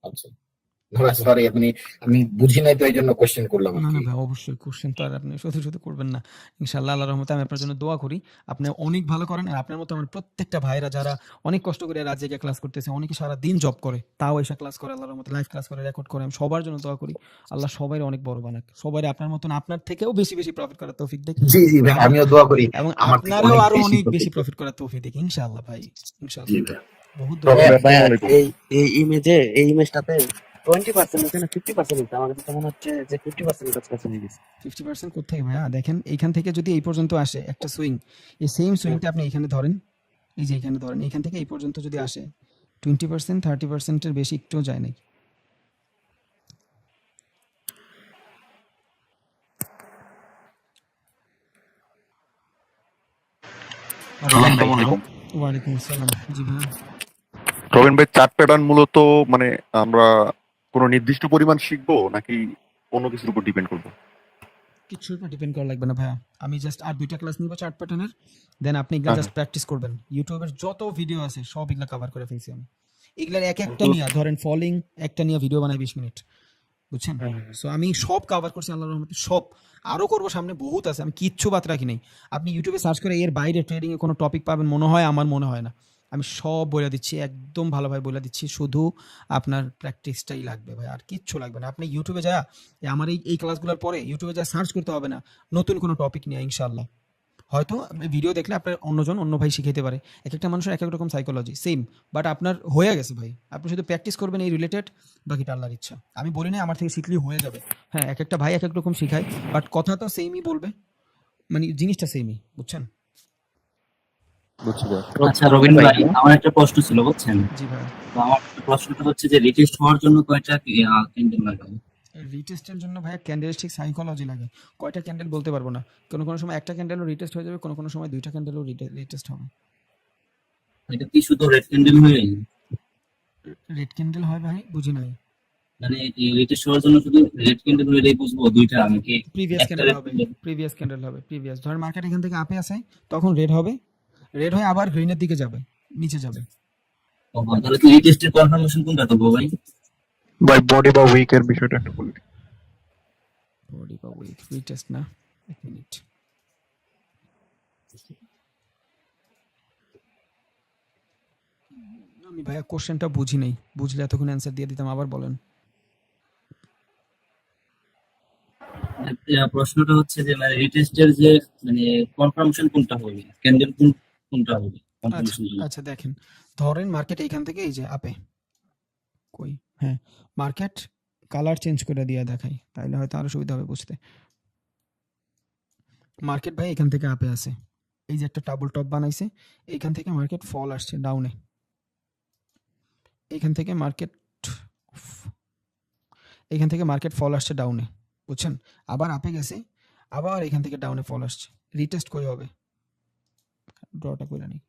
Speaker 4: আচ্ছা, সরি, আমি বুঝি নাই তো এই জন্য কোশ্চেন করলাম আর
Speaker 1: না, না
Speaker 4: কি।
Speaker 1: ভাই, অবশ্যই কোশ্চেন তো আর আপনি শুধু করবেন না। ইনশাআল্লাহ আল্লাহর রহমতে আমি আপনার জন্য দোয়া করি। আপনি অনেক ভালো করেন। আর আপনার মতো আমার প্রত্যেকটা ভাইরা যারা অনেক কষ্ট করে রাত জেগে ক্লাস করতেছে, অনেকে সারাদিন জব করে, তাও এসে ক্লাস করে আল্লাহর রহমতে, লাইভ ক্লাস করে, রেকর্ড করে। আমি সবার জন্য দোয়া করি। আল্লাহ সবাইরে অনেক বড় বানাক। সবাইরে আপনার মতন আপনার থেকেও বেশি প্রফিট করার তৌফিক দেখ।
Speaker 4: জি জি ভাই,
Speaker 1: এবং
Speaker 4: আমিও দোয়া করি
Speaker 1: এবং
Speaker 4: আমার থেকে
Speaker 1: আপনারও
Speaker 4: অনেক
Speaker 1: আরো
Speaker 4: বেশি
Speaker 1: অনেক বেশি
Speaker 4: প্রফিট।
Speaker 1: প্রফিট করার তৌফিক দেখ ইনশাআল্লাহ ভাই।
Speaker 4: জি
Speaker 1: ইনশাআল্লাহ।
Speaker 4: ভাই।
Speaker 1: বহুত
Speaker 4: তো
Speaker 1: দোয়া
Speaker 2: তবে
Speaker 1: করি।
Speaker 2: ভাইয়া
Speaker 3: আসসালামু আলাইকুম।
Speaker 2: এই ইমেজটাতে 20% হচ্ছে না 50% হচ্ছে, আমার কাছে তো মনে হচ্ছে যে 50% কাছাকাছি হয়ে গেছে।
Speaker 1: 50% কোত্থেকে ভাইয়া? দেখেন এইখান থেকে যদি এই পর্যন্ত আসে একটা সুইং, এই সেম সুইংটা আপনি এখানে ধরেন, এই যে এখানে ধরেন, এখান থেকে এই পর্যন্ত যদি আসে 20% 30% এর বেশি একটুও যায় নাই।
Speaker 3: রবিন ভাই,
Speaker 5: আসসালামু আলাইকুম।
Speaker 1: ওয়ালাইকুম আসসালাম। জি ভাইয়া।
Speaker 5: রবিন ভাই, চার্ট প্যাটার্ন মূলত মানে আমরা কোনো নির্দিষ্ট পরিমাণ শিখবো নাকি অন্য কিছুর উপর ডিপেন্ড করবো?
Speaker 1: কিছুর উপর ডিপেন্ড করা লাগবে না ভাইয়া। আমি জাস্ট আর 2টা ক্লাস নিব চার্ট প্যাটার্নের। দেন আপনি এগুলা
Speaker 5: হ্যাঁ
Speaker 1: জাস্ট
Speaker 5: হ্যাঁ।
Speaker 1: প্র্যাকটিস করবেন। ইউটিউবের যত ভিডিও আছে সব এগুলা কভার করে ফেলছি আমি। এগুলার একটা
Speaker 5: তো
Speaker 1: নিয়া ধরেন ফলিং, একটা নিয়া ভিডিও বানাই 20 মিনিট। বুঝছেন?
Speaker 5: হ্যাঁ, হ্যাঁ,
Speaker 1: সো আমি সব কভার করছি আল্লাহর রহমতে, সব। আরো করব, সামনে বহুত আছে। আমি কিচ্ছু বাদ রাখি নাই। আপনি ইউটিউবে সার্চ করে এর বাইরে ট্রেডিং এ কোনো টপিক পাবেন মনে হয়? আমার মনে হয় না। আমি সব বইলা দিচ্ছি, একদম ভালোভাবে বইলা দিচ্ছি। শুধু আপনার প্র্যাকটিসটাই লাগবে ভাই, আর কিচ্ছু লাগবে না। আপনি ইউটিউবে যায়া আমার এই ক্লাসগুলোর পরে ইউটিউবে যা সার্চ করতে হবে না, নতুন কোনো টপিক নিয়ে ইনশাআল্লাহ। হয়তো ভিডিও দেখলে আপনার অন্য ভাই শিখাইতে পারে। একেকটা মানুষের একেক রকম সাইকোলজি, সেম। বাট আপনার হয়ে গেছে ভাই। আপনি শুধু প্র্যাকটিস করবেন এই রিলেটেড, বাকিটা আল্লাহর ইচ্ছা। আমি বলি না আমার থেকে শিখলেই হয়ে যাবে। হ্যাঁ, একেকটা ভাই একেক রকম শিখায়। বাট কথা তো সেমই বলবে। মানে জিনিসটা সেমই, বুঝছেন?
Speaker 5: বুঝছি ভাই।
Speaker 6: আচ্ছা রবিন ভাই, আমার একটা প্রশ্ন ছিল বুঝছেন।
Speaker 1: জি ভাই।
Speaker 6: তো আমার প্রশ্নটা হচ্ছে যে রিটেস্ট হওয়ার জন্য কয়টা ক্যান্ডেল লাগাবো?
Speaker 1: রিটেস্টের জন্য ভাইয়া ক্যান্ডেলস্টিক সাইকোলজি লাগে। কয়টা ক্যান্ডেল বলতে পারবো না। কোনো সময় একটা ক্যান্ডেলও রিটেস্ট হয়ে যাবে, কোনো সময় 2টা ক্যান্ডেলও রিটেস্ট হবে।
Speaker 6: এটা কি শুধু রেড ক্যান্ডেল হয়ে,
Speaker 1: রেড ক্যান্ডেল হয় ভাই? বুঝি নাই।
Speaker 6: মানে রিটেস্ট হওয়ার জন্য শুধু রেড ক্যান্ডেল হলেই বুঝবো দুইটা, আমি কি
Speaker 1: প্রিভিয়াস
Speaker 6: একটা
Speaker 1: ক্যান্ডেল
Speaker 6: রেড
Speaker 1: হবে।
Speaker 6: ক্যান্ডেল?
Speaker 1: প্রিভিয়াস ধর মার্কেট এখান থেকে আপে আসে, তখন রেড হবে। রেড হয়ে আবার গ্রিনের দিকে যাবে, নিচে যাবে।
Speaker 6: তাহলে কি রিটেস্টের কনফার্মেশন কোনটা দেবো ভাই?
Speaker 3: ভাই বডি বা উইক এর বিষয়টা একটু বলি।
Speaker 1: বডি বা উইক রিটেস্ট না? এক মিনিট। আমি ভাইয়া কোশ্চেনটা বুঝি নাই। বুঝলে এতক্ষণ অ্যান্সার দিয়ে দিতাম। আবার বলেন।
Speaker 6: প্রশ্নটা হচ্ছে যে মানে রিটেস্টের যে মানে কনফার্মেশন কোনটা হবে, ক্যান্ডেল কোনটা হবে
Speaker 1: আচ্ছা
Speaker 6: কনফার্মেশন জন্য?
Speaker 1: আচ্ছা, দেখেন, ধরেন মার্কেট এইখান থেকে এই যে আপে, কই, হ্যাঁ, মার্কেট কালার চেঞ্জ করে দিয়ে দেখাই, তাইলে হয়তো আরো সুবিধা হবে বুঝতে। মার্কেট ভাই এখান থেকে আপে আসে, এই যে একটা ডাবল টপ বানাইছে, এইখান থেকে মার্কেট ফল আসছে ডাউনে। এইখান থেকে মার্কেট ফল আসছে ডাউনে, বুঝছেন? আবার আপে গেছে, আবার এখান থেকে ডাউনে ফল আসছে। রিটেস্ট কই হবে? ড্রটা কইরা নেই।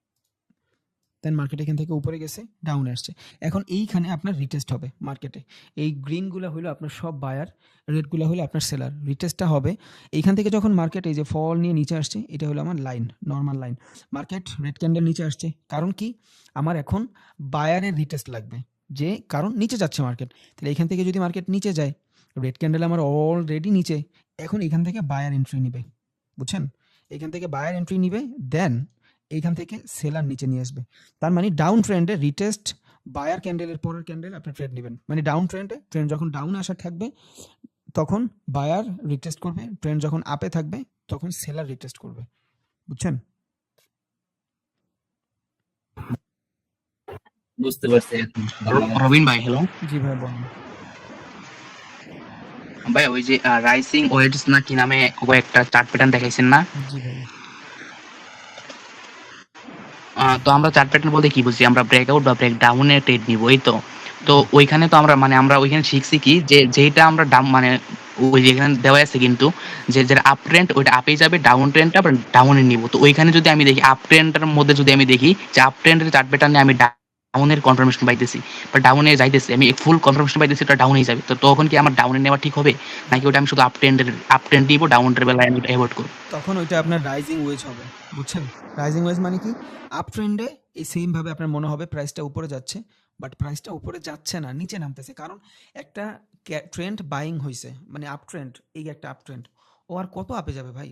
Speaker 1: দেন মার্কেট এখান থেকে উপরে গেছে, ডাউনে আসছে। এখন এইখানে আপনার রিটেস্ট হবে মার্কেটে। এই গ্রিনগুলো হলো আপনার সব বায়ার, রেডগুলো হলো আপনার সেলার। রিটেস্টটা হবে এইখান থেকে যখন মার্কেট এই যে ফল নিয়ে নিচে আসছে, এটা হলো আমার line, normal line. Market red candle নিচে আসছে, কারণ কি আমার এখন বায়ারের রিটেস্ট লাগবে, যে কারণ নিচে যাচ্ছে মার্কেট। তাহলে এখান থেকে যদি মার্কেট নিচে যায়, রেড ক্যান্ডেল আমার অলরেডি নিচে, এখন এখান থেকে বায়ার এন্ট্রি নিবে, বুঝছেন? এখান থেকে বায়ার এন্ট্রি নিবে, দেন এইখান থেকে সেলার নিচে নিয়ে আসবে। তার মানে ডাউন ট্রেন্ডে রিটেস্ট বায়ার ক্যান্ডেলের পরের ক্যান্ডেল আপনি ট্রেড নেবেন। মানে ডাউন ট্রেন্ডে ট্রেন্ড যখন ডাউন আসার থাকবে তখন বায়ার রিটেস্ট করবে, ট্রেন্ড যখন আপে থাকবে তখন সেলার রিটেস্ট করবে, বুঝছেন?
Speaker 6: বুঝতে পারছি এখন।
Speaker 7: রবিন ভাই, হ্যালো
Speaker 1: জি ভাই বলুন।
Speaker 7: ভাই, ওই যে রাইসিং ওয়েটস না কি নামে একটা চার্ট প্যাটার্ন দেখাইছেন না?
Speaker 1: জি ভাই।
Speaker 7: তো আমরা চার্ট প্যাটার্ন বলতে কি বুঝি? আমরা ব্রেকআউট বা ব্রেক ডাউনে ট্রেড নিব, এই তো। তো ওইখানে তো আমরা ওইখানে শিখছি কি, যে যেটা আমরা ডাউন মানে ওই যেখানে দেওয়া আছে কিন্তু, যে যেটা আপ ট্রেন্ড ওইটা আপেই যাবে, ডাউন ট্রেন্ডটা আবার ডাউনে নিব। তো ওইখানে যদি আমি দেখি আপ ট্রেন্ডের মধ্যে যদি আমি দেখি যে আপ ট্রেন্ডের চার্ট প্যাটার্নে আমি ডাউনের কনফার্মেশন পাইতেছি বা ডাউনে যাইতেছি, আমি ফুল কনফার্মেশন পাইতেছি ওটা ডাউনেই যাবে, তো তখন কি আমার ডাউনে নেওয়া ঠিক হবে, নাকি ওটা আমি শুধু আপ ট্রেন্ড নিব, ডাউনের বেলায় আমি অ্যাভয়েড করব?
Speaker 1: তখন ওইটা আপনার রাইজিং ওয়েজ হবে, বুঝছেন? রাইজিং ওয়েজ মানে কি, আপ ট্রেন্ডে এই সেম ভাবে আপনার মনে হবে প্রাইসটা উপরে যাচ্ছে, বাট প্রাইসটা উপরে যাচ্ছে না, নিচে নামতেছে, কারণ একটা ট্রেন্ড বাইং হয়েছে, মানে আপ ট্রেন্ড, এই একটা আপ ট্রেন্ড, ও আর কত আপে যাবে ভাই,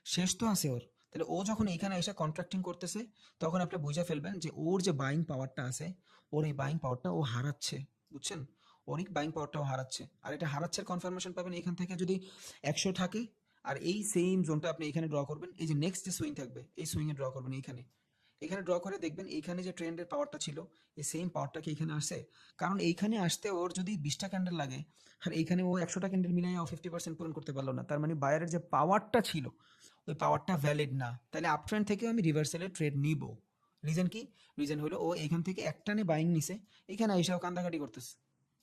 Speaker 1: শেষ তো আছে ওর। তাহলে ও যখন এইখানে এসে কন্ট্রাক্টিং করতেছে, তখন আপনি বুঝে ফেলবেন যে ওর যে বাইং পাওয়ারটা আছে, ওর এই বাইং পাওয়ারটা ও হারাচ্ছে, বুঝছেন? ওর এই বাইং পাওয়ারটা ও হারাচ্ছে, আর এটা হারাচ্ছে কনফার্মেশন পাবেন এখান থেকে যদি 100 থাকে, আর এই সেম জোনটা আপনি এখানে ড্র করবেন, এই যে নেক্সট যে সুইং থাকবে এই সুইংয়ে ড্র করবেন, এইখানে এখানে ড্র করে দেখবেন এইখানে যে ট্রেন্ডের পাওয়ারটা ছিল, এই সেম পাওয়ারটা কি এখানে আসে? কারণ এইখানে আসতে ওর যদি 20টা ক্যান্ডেল লাগে, আর এইখানে ও 100টা ক্যান্ডেল মিলাই ও 50% পূরণ করতে পারলো না, তার মানে বায়ারের যে পাওয়ারটা ছিল ওই পাওয়ারটা ভ্যালিড না। তাহলে আপ ট্রেন্ড থেকেও আমি রিভার্সালের ট্রেড নিব। রিজন কি? রিজন হলো ও এখান থেকে একটানে বাইং নিছে, এখানে এসেও কান্দাকাটি করতেছে,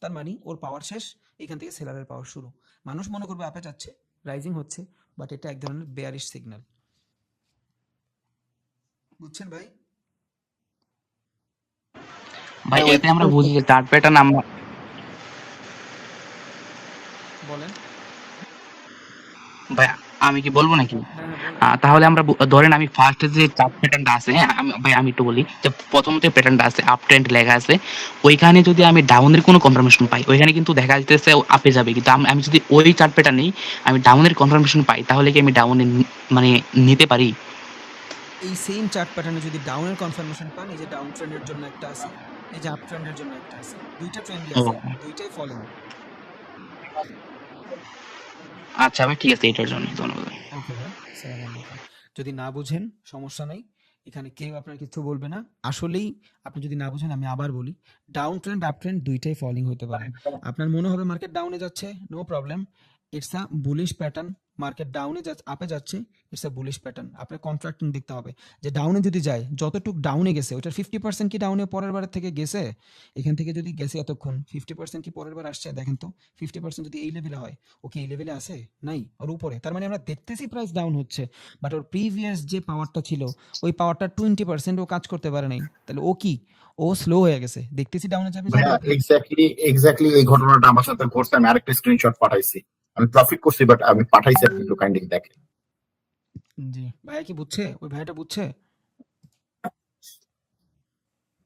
Speaker 1: তার মানে ওর পাওয়ার শেষ, এখান থেকে সেলারের পাওয়ার শুরু। মানুষ মনে করবে আপে যাচ্ছে, রাইজিং হচ্ছে, বাট এটা এক ধরনের বেয়ারিশ সিগন্যাল, বুঝছেন ভাই?
Speaker 7: ভাই, এতে আমরা বুঝি যে চার্ট প্যাটার্ন আমরা
Speaker 1: বলেন।
Speaker 7: ভাই, আমি কি বলবো নাকি?
Speaker 1: হ্যাঁ বলেন।
Speaker 7: তাহলে আমরা ধরেন আমি ফার্স্ট যে চার্ট প্যাটার্নটা আছে, হ্যাঁ, আমি একটু বলি যে প্রথম যে প্যাটার্নটা আছে আপ ট্রেন্ড লেখা আছে, ওইখানে যদি আমি ডাউনের কোনো কনফার্মেশন পাই, ওইখানে কিন্তু দেখা যাচ্ছে আপে যাবে, কিন্তু আমি যদি ওই চার্ট প্যাটার্নেই আমি ডাউনের কনফার্মেশন পাই, তাহলে কি আমি ডাউনে মানে নিতে পারি?
Speaker 1: এই সেম চার্ট প্যাটার্নে যদি ডাউনের কনফার্মেশন পান, এই যে ডাউন ট্রেন্ডের জন্য একটা আছে, এই যে আপ ট্রেন্ডের জন্য একটা আছে, দুইটা ট্রেন্ডই
Speaker 7: ও,
Speaker 1: আছে, দুইটাই ফলিং।
Speaker 7: আচ্ছা ভাই, ঠিক আছে, এটার জন্য ধন্যবাদ।
Speaker 1: ওকে ভাই, আসসালামু আলাইকুম। যদি না বুঝেন সমস্যা নাই, এখানে কেউ আপনার কিছু বলবে না। আসলেই আপনি যদি না বুঝেন আমি আবার বলি, ডাউন ট্রেন্ড আপ ট্রেন্ড দুইটাই ফলিং হতে পারে। আপনার মনে হবে মার্কেট ডাউনে যাচ্ছে, no problem, it's a bullish pattern. Market ডাউনে আপে যাচ্ছে, ইটস আ বুলিশ প্যাটার্ন। আপনার কন্ট্রাক্টিং দেখতে হবে যে ডাউনে যদি যায়, যতটুক ডাউনে গেছে ওটার 50% কি ডাউনে পরের বার থেকে গেছে, এখান থেকে যদি গেছে এতক্ষণ 50% কি পরের বার আসছে, দেখেন তো 50% যদি এই লেভেলে হয়, ওকে এই লেভেলে আছে নাই, ওর উপরে, তার মানে আমরা দেখতেছি প্রাইস ডাউন হচ্ছে, বাট ওর প্রিভিয়াস যে পাওয়ারটা ছিল ওই পাওয়ারটা 20% ও কাজ করতে পারে নাই, তাহলে ও কি, ও স্লো হয়ে গেছে, দেখতেছি ডাউনে যাবে
Speaker 4: ভাইয়া এক্স্যাক্টলি এই ঘটনাটা আমার সাথে ঘটছে। আমি আরেকটা স্ক্রিনশট পাঠাইছি, আমি প্রফিট করছি, বাট আমি পাঠাইছি, আপনি একটু কাইন্ডলি দেখেন।
Speaker 1: জি ভাইয়া কি বুঝছে? ওই ভাইটা বুঝছে?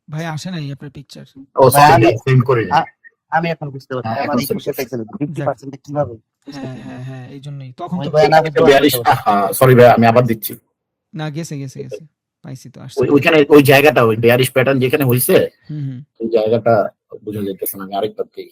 Speaker 1: ভাই আসে নাই আপনার পিকচার।
Speaker 4: ও সরি, সেন্ড করে দিন।
Speaker 2: আমি এখন বুঝতে পারছি
Speaker 4: হ্যাঁ,
Speaker 2: আমার
Speaker 4: এখন
Speaker 2: এই কোশ্চেনটা ছিল 50% কিভাবে
Speaker 1: হ্যাঁ হ্যাঁ হ্যাঁ, এই জন্যই তখন
Speaker 2: ওই
Speaker 1: তো
Speaker 2: ভাই না বুঝতে
Speaker 4: বেয়ারিশ, সরি ভাই, আমি আবার দিচ্ছি।
Speaker 1: না, গেছে গেছে গেছে, পাইছি তো, আসছে।
Speaker 4: ওইখানে ওই জায়গাটা, ওই বেয়ারিশ প্যাটার্ন যেখানে হইছে,
Speaker 1: হুম হুম।
Speaker 4: ওই জায়গাটা বোঝা যাইতেছে না। আমি আরেকবার দিই।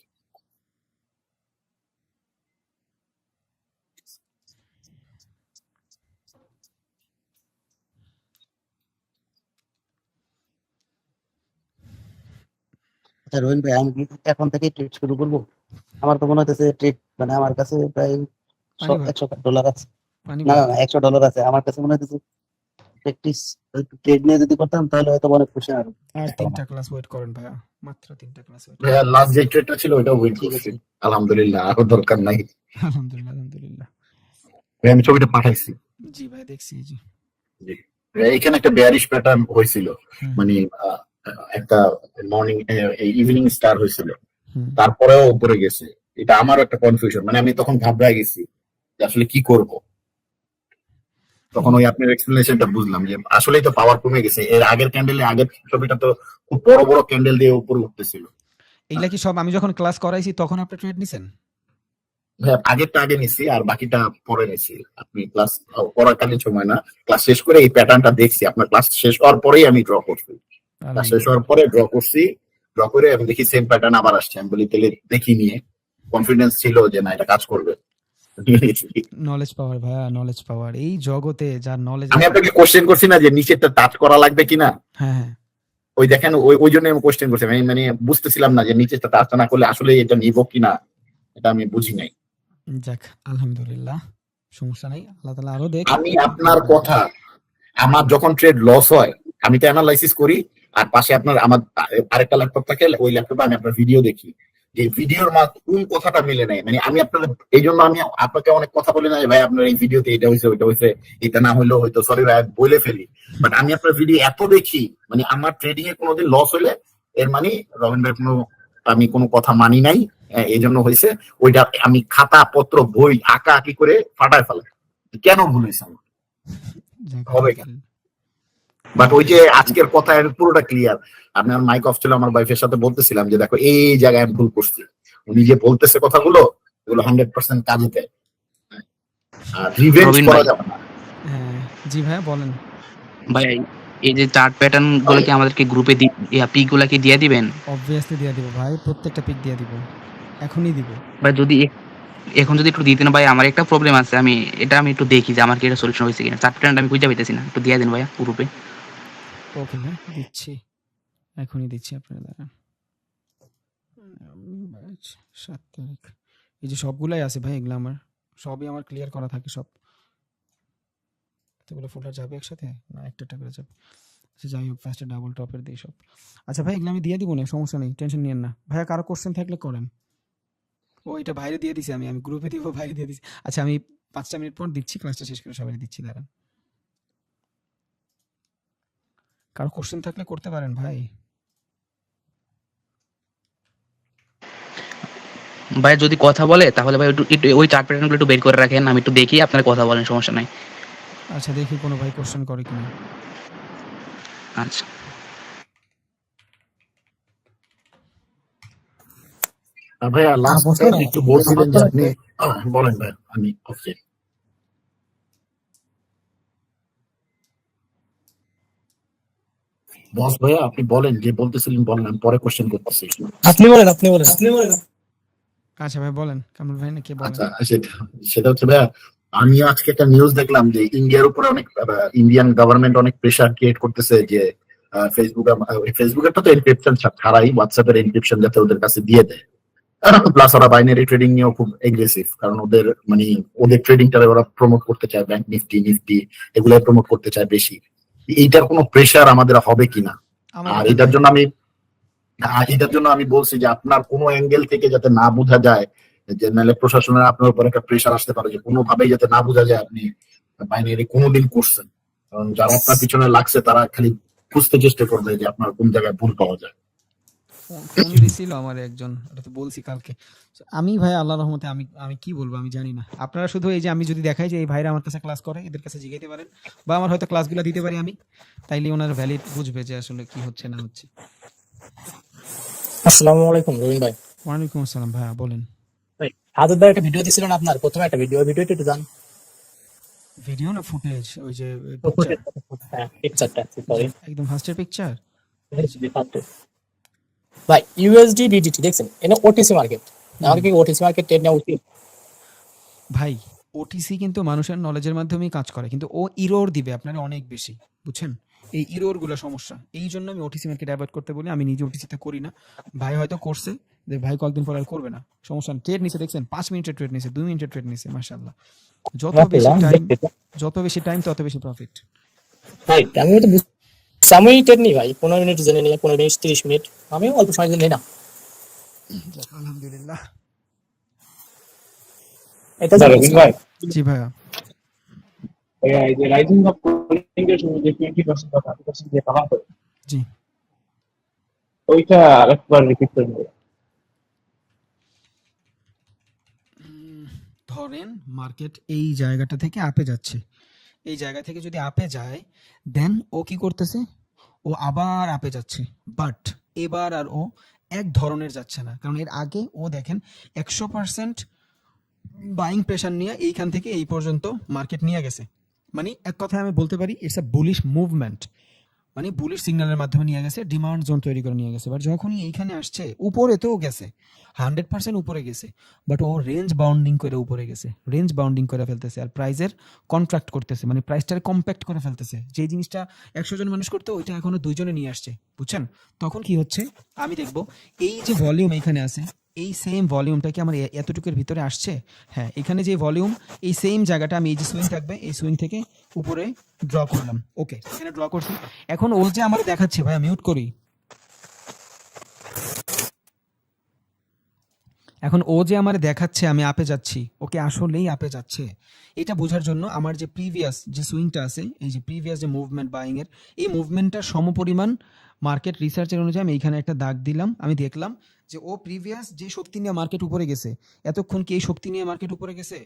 Speaker 2: আচ্ছা রোহিন ভাই, আমি কি এখন থেকে ট্রেড শুরু করবো? আমার তো মনে হচ্ছে ট্রেড মানে আমার কাছে প্রায়
Speaker 1: পানি ভাত,
Speaker 2: $100 আছে।
Speaker 1: পানি
Speaker 2: না না
Speaker 1: ভাত।
Speaker 2: না, $100 আছে আমার কাছে। মনে হচ্ছে প্র্যাকটিস ট্রেড নিয়ে যদি করতাম তাহলে হয়তো অনেক খুশি আর
Speaker 1: আর 3টা ক্লাস ওয়েট করেন ভাইয়া, মাত্র 3টা ক্লাস ওয়েট।
Speaker 4: ভাইয়া লাস্ট যে ট্রেডটা ছিল ওইটা উইন
Speaker 2: ঠিক
Speaker 4: করছি,
Speaker 2: আছে।
Speaker 4: আলহামদুলিল্লাহ। আরো দরকার নাই।
Speaker 1: আলহামদুলিল্লাহ আলহামদুলিল্লাহ।
Speaker 4: ভাই আমি ছবিটা পাঠাইছি।
Speaker 1: জি ভাই দেখছি, জি।
Speaker 4: জি। এখানে একটা বেয়ারিশ প্যাটার্ন হয়েছিল,
Speaker 1: হুম
Speaker 4: মানে একটা মর্নিং ইভিনিং স্টার হয়েছিল,
Speaker 1: হুম
Speaker 4: তারপরেও উপরে গেছে। এটা আমারও একটা কনফিউশন, মানে আমি তখন ঘাবড়ায় গেছি যে আসলে কি করব। তখন ওই আপনার এক্সপ্লেনেশনটা বুঝলাম যে আসলেই তো পাওয়ার কমে গেছে। এর আগের ক্যান্ডেলে, আগের ছবিটা তো খুব বড় বড় ক্যান্ডেল দিয়ে উপরে উঠতেছিল।
Speaker 1: এইগুলা কি সব আমি যখন ক্লাস করাইছি তখন আপনি ট্রেড নিছেন?
Speaker 4: হ্যাঁ, আগেরটা আগে নিছি আর বাকিটা পরে নিছি। আপনি ক্লাস করাকালীন সময় না, ক্লাস শেষ করে এই প্যাটার্নটা দেখছি। আপনার ক্লাস শেষ হওয়ার পরেই আমি ড্র করছি, ক্লাস শেষ হওয়ার পরে ড্র করছি। ড্র করে আমি দেখি সেম প্যাটার্ন আবার আসছে। আমি বলি তাহলে দেখি, নিয়ে কনফিডেন্স ছিল যে না এটা কাজ করবে।
Speaker 1: নলেজ পাওয়ার ভাইয়া, নলেজ পাওয়ার। এই জগতে যার নলেজ
Speaker 4: আমি
Speaker 1: আছে।
Speaker 4: আপনাকে কোশ্চেন করছি না যে নিচেরটা টাচ করা লাগবে কিনা,
Speaker 1: হ্যাঁ হ্যাঁ
Speaker 4: ওই দেখেন ওই ওই জন্য আমি কোশ্চেন করছি। আমি মানে বুঝতেছিলাম না যে নিচেরটা টাচ না করলে আসলে এটা নিব কিনা, এটা আমি বুঝি নাই।
Speaker 1: যাক আলহামদুলিল্লাহ, সমস্যা নাই, আল্লাহ তাআলা আরো দেখ।
Speaker 4: আমি আপনার কথা, আমার যখন ট্রেড লস হয় আমি তো অ্যানালাইসিস করি, আর পাশে আপনার আমার আরেকটা ল্যাপটপ থাকে, ওই ল্যাপটপে আমি আপনার ভিডিও দেখি। যে ভিডিওর কোন কথাটা মিলে নাই, মানে আমি আপনার এই জন্য আমি আপনাকে অনেক কথা বলি না যে ভাই আপনার এই ভিডিওতে এটা হয়েছে ওইটা হয়েছে, এটা না হইলেও হয়তো সরি ভাই বলে ফেলি। বাট আমি আপনার ভিডিও এত দেখি, মানে আমার ট্রেডিং এ কোনোদিন লস হলে এর মানে রবিন ভাই কোনো, আমি কোনো কথা মানি নাই, এই জন্য হয়েছে। ওইটা আমি খাতা পত্র বই আঁকা আঁকি করে ফাটায় ফেলাই, কেন ভুল হয়েছে আমার,
Speaker 1: যাক
Speaker 4: হবে কেন। বাট ওই যে আজকের কথা পুরোটা ক্লিয়ার। আপনার মাইক অফ ছিল, আমার ওয়াইফের সাথে বলতেছিলাম যে দেখো এই জায়গায় আমি ভুল করছি। উনি যে বলতেছে কথাগুলো, এগুলো 100% কাজে দেয়, আর রিভেঞ্জ
Speaker 7: রবিন
Speaker 4: করা
Speaker 7: ভাই,
Speaker 4: যাবে না।
Speaker 1: হ্যাঁ জি ভাইয়া বলেন।
Speaker 7: ভাই এই যে চার্ট প্যাটার্ন গুলো কি আমাদেরকে গ্রুপে পিক গুলা কি দিয়ে দিবেন?
Speaker 1: অবভিয়াসলি দিয়ে দিব ভাই, প্রত্যেকটা পিক দিয়ে দিব, এখনই দিব।
Speaker 7: ভাই যদি এখন যদি একটু দিতেন ভাই, আমার একটা প্রবলেম আছে, আমি একটু দেখি যে আমার কি এটা সলিউশন হয়েছে কিনা। চার্ট প্যাটার্ন আমি খুঁজে পাইতেছি না, একটু দিয়ে দেন ভাইয়া গ্রুপে।
Speaker 1: ওকে হ্যাঁ দিচ্ছি, এখনই দিচ্ছি আপনারা দাঁড়ান। 7 তারিখ, এই যে সবগুলাই আছে ভাই, এগুলো আমার সবই আমার ক্লিয়ার করা থাকে সব। এতগুলো ফোল্ডার যাবে একসাথে না, একটা একটা করে যাবে। আচ্ছা যাই হোক, ফার্স্টে ডাবল টপের দিই সব। আচ্ছা ভাই এগুলো আমি দিয়ে দিব না, সমস্যা নেই, টেনশন নিয়েন না ভাইয়া। কারো কোশ্চেন থাকলে করেন। ও এটা বাইরে দিয়ে দিছি, আমি গ্রুপে দিব, বাইরে দিয়ে দিছি। আচ্ছা আমি 5টা মিনিট পর দিচ্ছি, ক্লাসটা শেষ করে সবাই দিচ্ছি, দাঁড়ান। কারো কোশ্চেন থাকলে করতে পারেন ভাই।
Speaker 7: ভাই যদি কথা বলে তাহলে ভাই একটু একটু ওই চার্ট প্যাটার্ন গুলো একটু বের করে রাখেন, আমি একটু দেখি, আপনারা কথা বলেন, সমস্যা নাই।
Speaker 1: আচ্ছা দেখি কোনো ভাই কোশ্চেন করে কিনা।
Speaker 7: আচ্ছা
Speaker 4: ভাইয়া লাস্ট একটু বলছিলেন যে আপনি, বলেন ভাই, আমি ওকে। বস ভাইয়া আপনি বলেন, যে বলতেছিলেন বলেন, আমি পরে কোশ্চেন করতেছি।
Speaker 1: আচ্ছা ভাই বলেন, কামরুল ভাই নাকি বলেন।
Speaker 4: আচ্ছা সেটা সেটা হচ্ছে ভাইয়া, আমি আজকে একটা নিউজ দেখলাম যে ইন্ডিয়ার উপরে অনেক, ইন্ডিয়ান গভর্নমেন্ট অনেক প্রেশার ক্রিয়েট করতেছে যে ফেসবুকেরটা তো এনক্রিপশন ছাড়াই হোয়াটসঅ্যাপের এনক্রিপশন যাতে ওদের কাছে দিয়ে দেয়। প্লাস ওরা বাইনারি ট্রেডিং নিয়েও খুব এগ্রেসিভ, কারণ ওদের মানে ওদের ট্রেডিংটা ওরা প্রমোট করতে চায়, ব্যাংক নিফটি এগুলো প্রমোট করতে চায় বেশি। এইটার কোনো প্রেশার আমাদের হবে কিনা,
Speaker 1: আমার
Speaker 4: আর
Speaker 1: মতে
Speaker 4: এটার
Speaker 1: নাই।
Speaker 4: জন্য আমি বলছি যে আপনার কোনো অ্যাঙ্গেল থেকে যাতে না বোঝা যায়, যে নাহলে প্রশাসনের আপনার উপর একটা প্রেশার আসতে পারে, যে কোনোভাবেই যাতে না বোঝা যায় আপনি বাইনারি কোনোদিন করছেন। কারণ যারা আপনার পিছনে লাগছে তারা খালি খুঁজতে চেষ্টা করবে যে আপনার কোন জায়গায় ভুল পাওয়া যায়।
Speaker 1: ফোন দিছিল আমার একজন, এটা তো বলছি কালকে। So, আমি ভাই আল্লাহর রহমতে আমি আমি কি বলবো আমি জানি না। আপনারা শুধু এই যে আমি যদি দেখাই যে এই ভাইরা আমার কাছে ক্লাস করে, এদের কাছে জিগাইতে পারেন, বা আমার হয়তো ক্লাসগুলো দিতে পারি আমি, তাইলে ওনার ভ্যালিড বুঝবে যে আসলে কি হচ্ছে না হচ্ছে।
Speaker 8: আসসালামু আলাইকুম রবিন ভাই।
Speaker 1: ওয়ালাইকুম আসসালাম ভাইয়া বলেন।
Speaker 8: ভাই হাজার ভাই একটা ভিডিও দিছিলেন আপনার, প্রথমে একটা ভিডিওটা একটু জান।
Speaker 1: ভিডিও না ফুটেজ, ওই যে পিকচার,
Speaker 8: হ্যাঁ পিকচারটা সরি,
Speaker 1: একদম ফার্স্টের পিকচার।
Speaker 8: ভাই ইউএসডি বিডিটি দেখছেন, এটা ওটিসি মার্কেট, আমাকে কি ওটিসি মার্কেট ট্রেড নেওয়া উচিত?
Speaker 1: ভাই ওটিসি কিন্তু মানুষের নলেজের মাধ্যমেই কাজ করে, কিন্তু ও ইরোর দিবে আপনার অনেক বেশি, বুঝছেন? এই ইরোর গুলো সমস্যা, এই জন্য আমি ওটিসি মার্কেট অ্যাভয়েড করতে বলি। আমি নিজে ওটিসিতে করি না, ভাই হয়তো করছে, যে ভাই কয়েকদিন পর আর করবে না, সমস্যা না। ট্রেড নিছে দেখছেন, 5 মিনিটের ট্রেড নিছে, 2 মিনিটের ট্রেড নিছে, মাশাআল্লাহ। যত বেশি টাইম তত বেশি প্রফিট।
Speaker 8: ভাই আমি তো আমি ট্রেড নিই ভাই, 15 মিনিট জেনে নিই, 15 মিনিট 30 মিনিট, আমি অল্প সময় জেনে নিই না।
Speaker 1: আলহামদুলিল্লাহ।
Speaker 8: এটা রবিন ভাই,
Speaker 1: জি ভাইয়া।
Speaker 8: এই যে রাইজিং অফ কোলিং এর সময় যে 20% বা 30% যে পাওয়া হয়
Speaker 1: জি
Speaker 8: ওইটা আরেকবার রিপিট করে নেব।
Speaker 1: ধরেন মার্কেট এই জায়গাটা থেকে আপে যাচ্ছে, এই জায়গা থেকে যদি আপে যায় দেন ও কি করতেছে, ও আবার আপে যাচ্ছে, বাট এবার আর ও এক ধরনের যাচ্ছে না, কারণ এর আগে ও দেখেন 100% বাইং প্রেশার নিয়ে এইখান থেকে এই পর্যন্ত মার্কেট নিয়ে গেছে। মানে এক কথায় আমি বলতে পারি ইটস আ বুলিশ মুভমেন্ট, মানে বুলিশ সিগন্যালের মাধ্যমে নিয়ে গেছে, ডিমান্ড জোন তৈরি করে নিয়ে গেছে। বাট যখনই এইখানে আসছে উপরে তো গেছে 100% উপরে গেছে, বাট ও রেঞ্জ বাউন্ডিং করে উপরে গেছে, রেঞ্জ বাউন্ডিং করে ফেলতেছে আর প্রাইজের কন্ট্রাক্ট করতেছে, মানে প্রাইসটাকে কম্প্যাক্ট করে ফেলতেছে। যে জিনিসটা 100 জন মানুষ করতে ওইটা এখনো 2 জনে নিয়ে আসছে, বুঝছেন? তখন কি হচ্ছে আমি দেখবো এই যে ভলিউম এখানে আছে, এই সেম ভলিউমটা কি আমার এতটুকুর ভিতরে আসছে? হ্যাঁ, এখানে যে ভলিউম এই সেম জায়গাটা আমি এই যে সুইং থাকবে এই সুইং থেকে উপরে ড্র করলাম, ওকে এখানে ড্র করছি। এখন ও যে আমার দেখাচ্ছে, ভাই মিউট করি, এখন ও যে আমার দেখাচ্ছে আমি আপে যাচ্ছি, ওকে আসলেই আপে যাচ্ছে এটা বোঝার জন্য আমার যে প্রিভিয়াস যে সুইংটা আছে, এই যে প্রিভিয়াস যে মুভমেন্ট বাইং এর, এই মুভমেন্টটা সমপরিমাণ মার্কেট রিসার্চের অনুযায়ী আমি এখানে একটা দাগ দিলাম, আমি দেখলাম যে ও প্রিভিয়াস যে শক্তি নিয়ে মার্কেট উপরে গেছে, এতক্ষণ কি এই শক্তি নিয়ে মার্কেট উপরে গেছে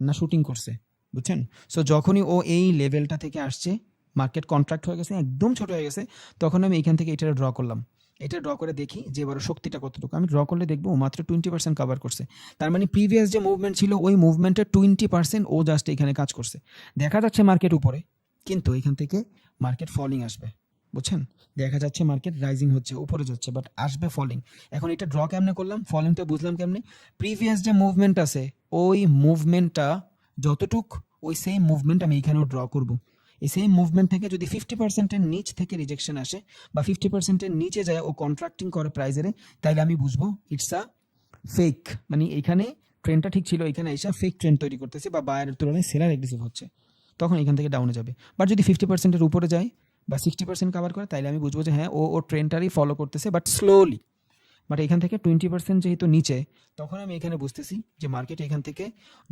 Speaker 1: না শুটিং করছে, বুঝছেন? সো যখনই ও এই লেভেলটা থেকে আসছে, মার্কেট কন্ট্রাক্ট হয়ে গেছে, একদম ছোট হয়ে গেছে, তখন আমি এখান থেকে এটা ড্র করলাম, এটা ড্র করে দেখি যে এবার শক্তিটা কতটুকু। আমি ড্র করলে দেখবো ও মাত্র 20% কভার করছে। তার মানে প্রিভিয়াস যে মুভমেন্ট ছিল ওই মুভমেন্টের 20% ও জাস্ট এখানে কাজ করছে। দেখা যাচ্ছে মার্কেট উপরে, কিন্তু এখান থেকে মার্কেট ফলিং আসবে, বুঝছেন? দেখা যাচ্ছে মার্কেট রাইজিং হচ্ছে, উপরে যাচ্ছে, বাট আসবে ফলিং। এখন এটা ড্র কেমনে করলাম, ফলিংটা বুঝলাম কেমনে? প্রিভিয়াস যে মুভমেন্ট আছে ওই মুভমেন্টটা যতটুক, ওই সেম মুভমেন্ট আমি এখানেও ড্র করব। এই সেম মুভমেন্ট থেকে যদি 50%-এর নিচ থেকে রিজেকশন আসে বা 50%-এর নিচে যায় ও কন্ট্রাক্টিং করে প্রাইজের, তাইলে আমি বুঝবো ইটস আ ফেক, মানে এখানে ট্রেন্ডটা ঠিক ছিল, এখানে এসে ফেক ট্রেন্ড তৈরি করতেছে বা বায়ারের তুলনায় সেলার এগ্রেসিভ হচ্ছে, তখন এখান থেকে ডাউনে যাবে। বাট যদি 50%-এর উপরে যায় বা 60% কভার করে, তাইলে আমি বুঝবো যে হ্যাঁ ও ট্রেন্ডটারই ফলো করতেছে, বাট স্লোলি। বাট এখান থেকে 20% যেহেতু নিচে, তখন আমি এখানে বুঝতেছি যে মার্কেট এখান থেকে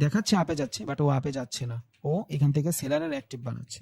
Speaker 1: দেখাচ্ছে আপে যাচ্ছে, বাট ও আপে যাচ্ছে না, ও এখান থেকে সেলারের অ্যাক্টিভ বানাচ্ছে।